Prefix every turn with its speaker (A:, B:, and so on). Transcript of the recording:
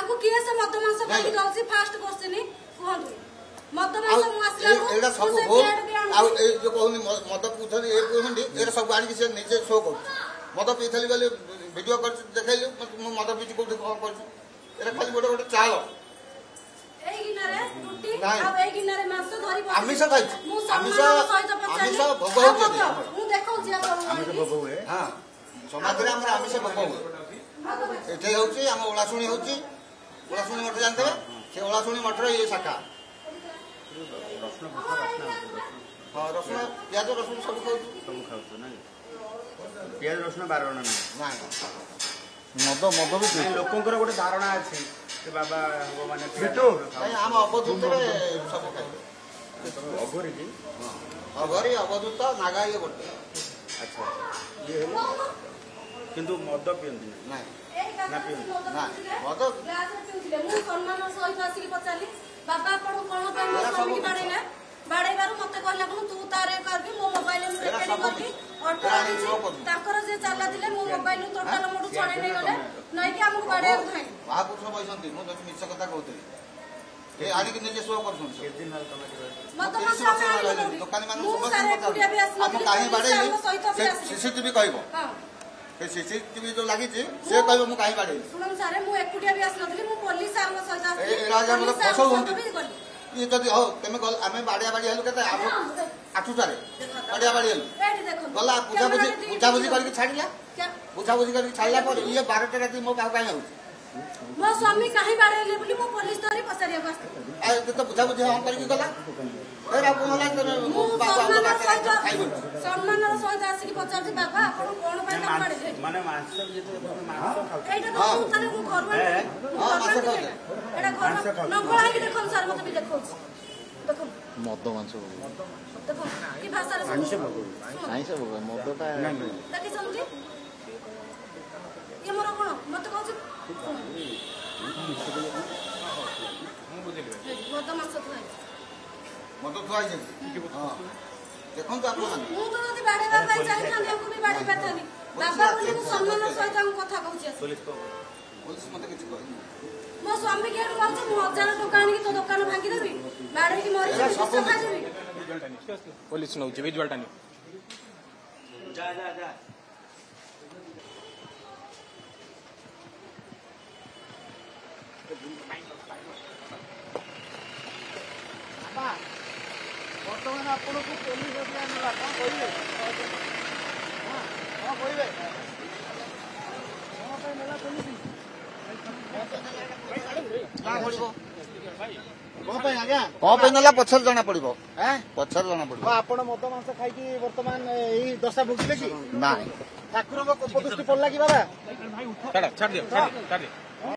A: ताको किए से मद मांस खाई दउसी फास्ट क्वेश्चन कहंतु मद मांस मु आसला
B: एडा सब हो आ ए जो कहनी मद पुथनी ए कहंडी एरा सब आनी से नीचे शो कर मद पीथली गले वीडियो कर देखाइले मु मद पीछ कोठी कोन कर एरा खाली गोटे गोटे चाल
A: ए गिनारे रोटी आ ए गिनारे मांस धरि बस
B: आमिष खाइ आमिष भोग हो
A: मु देखौ जे
C: आमिष भोग हुए
B: हां समाज रे हमरा आमिष भोग हुए एठे होची हम ओलासुणी होची ओलासुणी मठ जानते से ओलासुणी मठर ये शाखा
C: रसुण भाषा बास्ना
B: हां रसुण प्याज रसुण सब
C: खाउ ना प्याज रसुण बारण ना
B: मद मद भी
C: लोकंकर गोटे धारणा अछि कि बाबा हो माने
B: भेटो हम अवधूत रे सब खाइ
C: अघोरी की
B: अघोरी अवधूत नागा ये गोटे
C: अच्छा ये किंतु मद पियंती
B: नहीं
C: ना पियंती
B: ना मद
A: ग्लास पिउथिले मु सम्मान सहित आसी पचाली बाबा आपण कोन पे मो स्वामी बाडे ना बाडे बारू मते कहला कोन तू तारे करबी मो मोबाइल में रेकॉर्डिंग करबी ऑटो आछि ताकर जे चाला दिले मो मोबाइल टोटल मोडू चढ़े नै गले नै कि हमहु बाडे धाई
B: महापुरुष बैसंती मु तो मिछ कथा कहतली ए आनी कि निजे शो करछन
C: के दिन हाल तमे के
A: मत मत
B: दुकानी मान समस्त हम काहे बाडे सीसीटीवी कहबो
A: हां
B: ए सीसीटीवी जो लागि छी से कहबो मु काहे बाडे
A: सुनम सारे मु एकुटिया भी आसनथली मु पुलिस आर म सहित आसी
B: ए राजा मतलब फसो होंती ये जदि हो तमे गल आमे बाडिया बाडी हेलु केते आठुटारे बाडिया बाडी हेलु
A: एठी देखो
B: गला पूजा बुझी करके छाडिला पूजा बुझी करके छाडिला पर ये 12 राती मो पाउ काहे आउछ
A: मो स्वामी काहे बाडे बोली मो पुलिस धरी पसारिया बस
B: आ तो पूजा बुझी हम करके गला ए बाबू होला तो बाबू खाइबो
A: सम्मानर सहित आसी कि पचार बाबा आपण कोन पे ना बाडे
C: माने मांस जे मांस खाउ
A: एटा तो तारे मु घरवा
B: हां मांस खाउ
A: एटा घर नगळा कि देखन सर मते भी देखौ देखो
D: मद मांस
A: देखो कि भाषा रे
C: मांस भोग
D: नाइ से भोग मदटा
A: ताकि समझी ये मोर कोन मते कहू मद मांस खाइ
B: मत थुआई जे हां देखन तो आपण
A: मु तो जदी बाडे बाबा चाहि थाने हमकु भी बाडे बेतानी बाबा बोली मु सम्मान सहित हम कथा कहूची
B: पुलिस मते किछ कहि
A: मो स्वामी के कहू मु 1000 टका आनी तो दुकान भांगी देबी बाडे की मरी किछ खा देबी
D: पुलिस नौ विजुअल टानी
C: जा जा जा
B: बर्तमान आपण को पुलिस अभियान ला का कहिबे हां कहिबे कोन पे नेला पुलिस ना पड़िबो कोन पे आज्ञा कोन पे नेला पछर जाना पड़िबो हैं पछर जाना पड़िबो
E: आपण मद मांस खाई कि वर्तमान एही दशा भोगिले कि
B: ना
E: ठाकुर को उपदृष्टि पड़ला कि बाबा
D: छाड़ दियो